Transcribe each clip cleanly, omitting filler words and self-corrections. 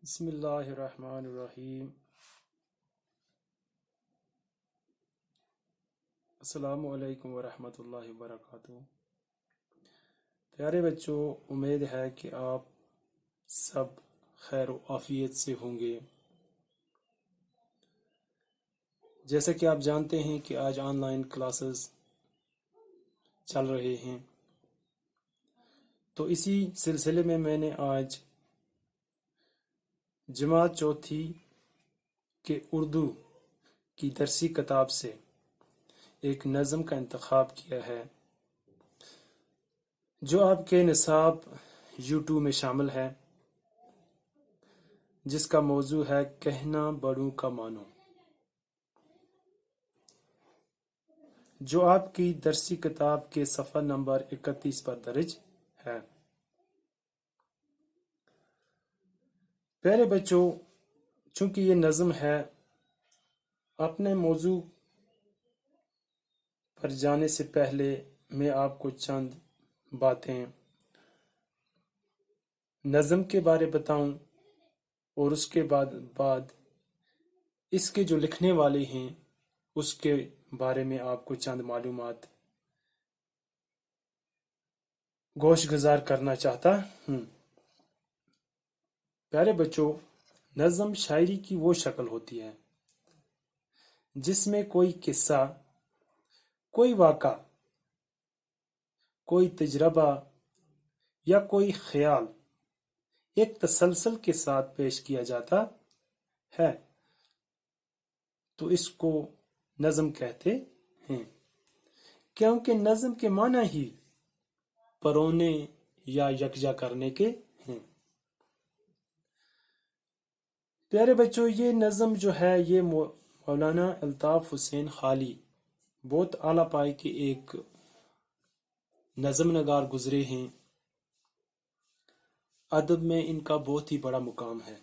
بسم اللہ الرحمن الرحیم۔ السلام علیکم ورحمۃ اللہ وبرکاتہ۔ پیارے بچوں، امید ہے کہ آپ سب خیر و عافیت سے ہوں گے۔ جیسا کہ آپ جانتے ہیں کہ آج آن لائن کلاسز چل رہے ہیں، تو اسی سلسلے میں نے آج جماعت چوتھی کے اردو کی درسی کتاب سے ایک نظم کا انتخاب کیا ہے جو آپ کے نصاب یوٹیوب میں شامل ہے، جس کا موضوع ہے کہنا بڑوں کا مانو، جو آپ کی درسی کتاب کے صفحہ نمبر 31 پر درج ہے۔ پیارے بچوں، چونکہ یہ نظم ہے، اپنے موضوع پر جانے سے پہلے میں آپ کو چند باتیں نظم کے بارے بتاؤں، اور اس کے بعد اس کے جو لکھنے والے ہیں اس کے بارے میں آپ کو چند معلومات گوش گزار کرنا چاہتا ہوں۔ پیارے بچوں، نظم شاعری کی وہ شکل ہوتی ہے جس میں کوئی قصہ، کوئی واقعہ، کوئی تجربہ یا کوئی خیال ایک تسلسل کے ساتھ پیش کیا جاتا ہے، تو اس کو نظم کہتے ہیں، کیونکہ نظم کے معنی ہی پرونے یا یکجا کرنے کے ہیں۔ پیارے بچوں، یہ نظم جو ہے یہ مولانا الطاف حسین خالی بہت اعلیٰ پائے کے ایک نظم نگار گزرے ہیں۔ ادب میں ان کا بہت ہی بڑا مقام ہے۔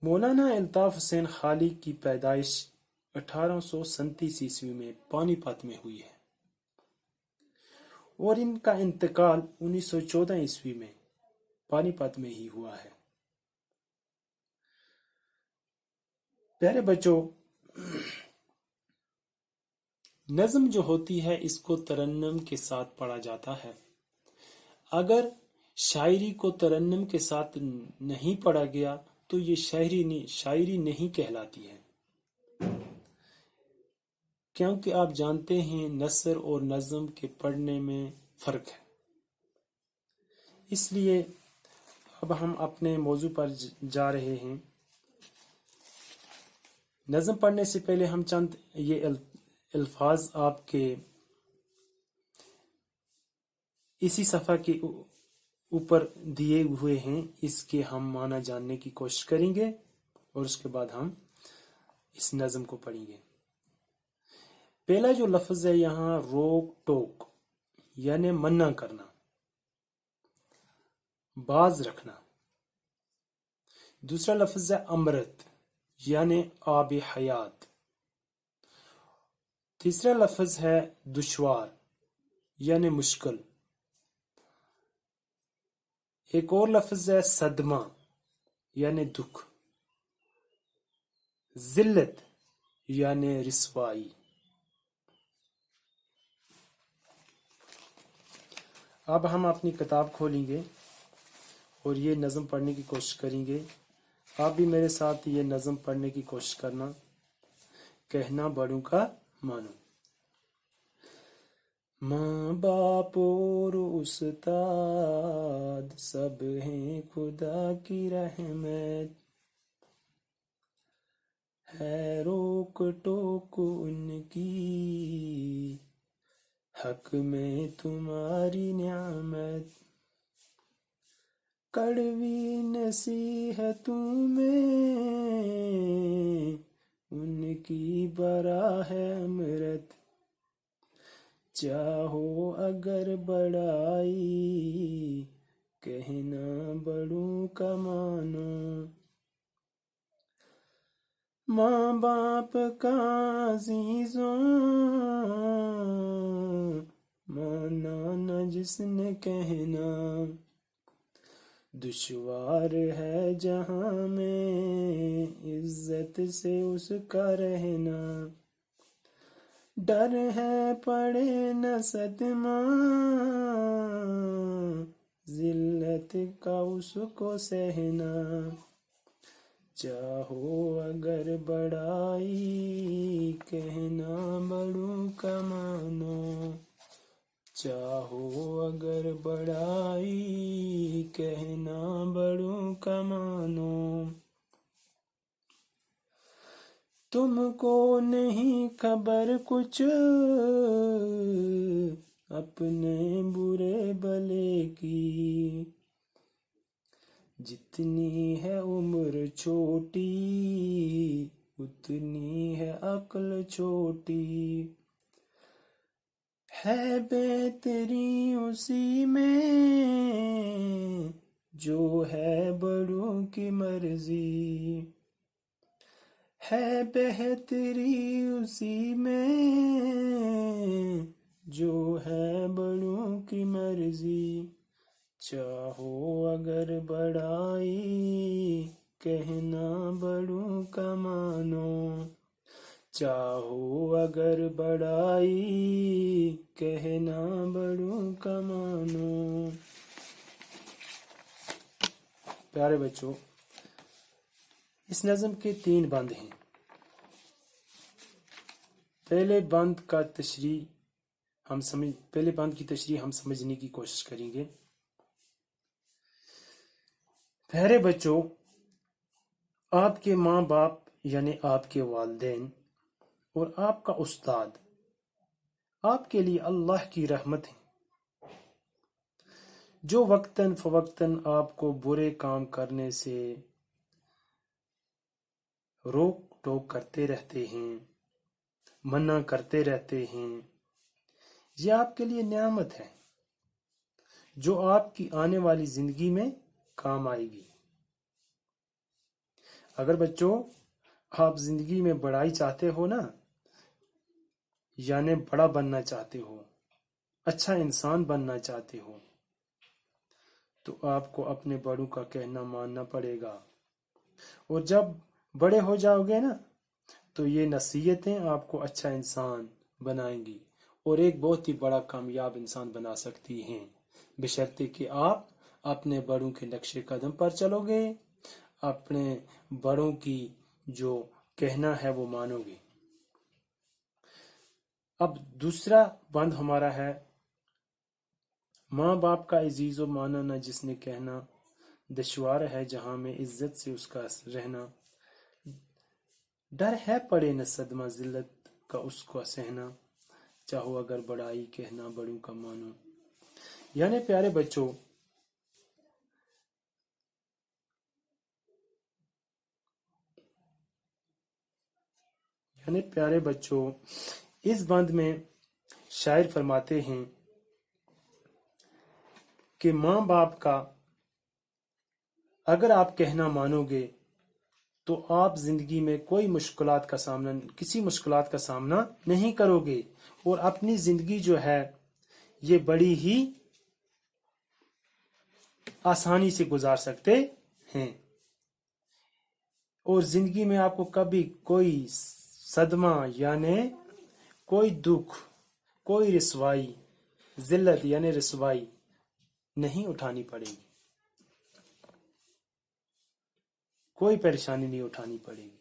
مولانا الطاف حسین خالی کی پیدائش 1837 عیسوی میں پانی پت میں ہوئی ہے، اور ان کا انتقال 1914 عیسوی میں پانی پت میں ہی ہوا ہے۔ پیارے بچوں، نظم جو ہوتی ہے اس کو ترنم کے ساتھ پڑھا جاتا ہے۔ اگر شاعری کو ترنم کے ساتھ نہیں پڑھا گیا تو یہ شاعری نہیں کہلاتی ہے، کیونکہ آپ جانتے ہیں نثر اور نظم کے پڑھنے میں فرق ہے۔ اس لیے اب ہم اپنے موضوع پر جا رہے ہیں۔ نظم پڑھنے سے پہلے ہم چند یہ الفاظ آپ کے اسی صفحہ کے اوپر دیے ہوئے ہیں، اس کے ہم معنی جاننے کی کوشش کریں گے، اور اس کے بعد ہم اس نظم کو پڑھیں گے۔ پہلا جو لفظ ہے یہاں روک ٹوک، یعنی منع کرنا، باز رکھنا۔ دوسرا لفظ ہے امرت، یعنی آب حیات۔ تیسرا لفظ ہے دشوار، یعنی مشکل۔ ایک اور لفظ ہے صدمہ، یعنی دکھ۔ ذلت، یعنی رسوائی۔ اب ہم اپنی کتاب کھولیں گے اور یہ نظم پڑھنے کی کوشش کریں گے۔ آپ بھی میرے ساتھ یہ نظم پڑھنے کی کوشش کرنا۔ کہنا بڑوں کا مانو۔ ماں باپ اور استاد سب ہیں خدا کی رحمت، ہے روک ٹوک ان کی حق میں تمہاری نعمت، کڑوی نصیحتوں میں ان کی برا ہے امرت، چاہو اگر بڑائی کہنا بڑوں کا مانو، ماں باپ کا عزیزوں مانا نہ جس نے کہنا، دشوار ہے جہاں میں عزت سے اس کا رہنا، ڈر ہے پڑے نہ صدمہ ذلت کا اس کو سہنا، چاہو اگر بڑائی کہنا بڑوں کا مانو، چاہو اگر بڑائی کہنا بڑوں کا مانو، تم کو نہیں خبر کچھ اپنے برے بلے کی، جتنی ہے عمر چھوٹی اتنی ہے عقل چھوٹی، ہے بہتری اسی میں جو ہے بڑوں کی مرضی، ہے بہتری اسی میں جو ہے بڑوں کی مرضی، چاہو اگر بڑائی کہنا بڑوں کا مانو، چاہو اگر بڑائی کہنا بڑوں کا مانو۔ پیارے بچوں، اس نظم کے 3 بند ہیں۔ پہلے بند کی تشریح ہم سمجھنے کی کوشش کریں گے۔ پیارے بچوں، آپ کے ماں باپ یعنی آپ کے والدین اور آپ کا استاد آپ کے لیے اللہ کی رحمت ہے، جو وقتاً فوقتاً آپ کو برے کام کرنے سے روک ٹوک کرتے رہتے ہیں، منع کرتے رہتے ہیں۔ یہ آپ کے لیے نعمت ہے جو آپ کی آنے والی زندگی میں کام آئے گی۔ اگر بچوں آپ زندگی میں بڑائی چاہتے ہو نا، یعنی بڑا بننا چاہتے ہو، اچھا انسان بننا چاہتے ہو، تو آپ کو اپنے بڑوں کا کہنا ماننا پڑے گا، اور جب بڑے ہو جاؤ گے نا تو یہ نصیحتیں آپ کو اچھا انسان بنائیں گی اور ایک بہت ہی بڑا کامیاب انسان بنا سکتی ہیں، بشرطے کہ آپ اپنے بڑوں کے نقش قدم پر چلو گے، اپنے بڑوں کی جو کہنا ہے وہ مانو گے۔ اب دوسرا بند ہمارا ہے، ماں باپ کا عزیز و ماننا جس نے کہنا، دشوار ہے جہاں میں عزت سے اس کا رہنا، ڈر ہے پڑے نہ صدمہ ذلت کا اس کو سہنا، چاہو اگر بڑائی کہنا بڑوں کا مانو۔ یعنی پیارے بچوں اس بند میں شاعر فرماتے ہیں کہ ماں باپ کا اگر آپ کہنا مانو گے تو آپ زندگی میں کسی مشکلات کا سامنا نہیں کرو گے، اور اپنی زندگی جو ہے یہ بڑی ہی آسانی سے گزار سکتے ہیں، اور زندگی میں آپ کو کبھی کوئی صدمہ یعنی کوئی دکھ، کوئی رسوائی، ذلت یعنی رسوائی نہیں اٹھانی پڑے گی، کوئی پریشانی نہیں اٹھانی پڑے گی۔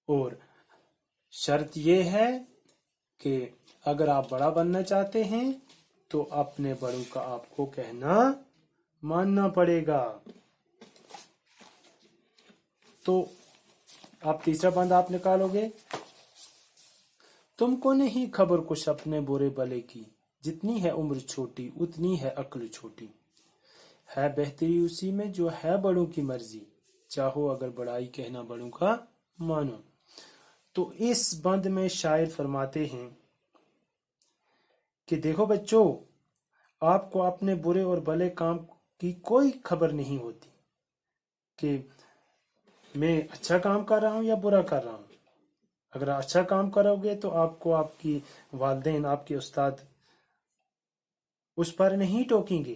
اور شرط یہ ہے کہ اگر آپ بڑا بننا چاہتے ہیں تو اپنے بڑوں کا آپ کو کہنا ماننا پڑے گا۔ تو آپ تیسرا بند آپ نکالو گے، تم کو نہیں خبر کچھ اپنے برے بلے کی، جتنی ہے عمر چھوٹی اتنی ہے عقل چھوٹی، ہے بہتری اسی میں جو ہے بڑوں کی مرضی، چاہو اگر بڑائی کہنا بڑوں کا مانو۔ تو اس بند میں شاعر فرماتے ہیں کہ دیکھو بچوں، آپ کو اپنے برے اور بھلے کام کی کوئی خبر نہیں ہوتی کہ میں اچھا کام کر رہا ہوں یا برا کر رہا ہوں۔ اگر اچھا کام کرو گے تو آپ کو آپ کی والدین، آپ کے استاد اس پر نہیں ٹوکیں گے،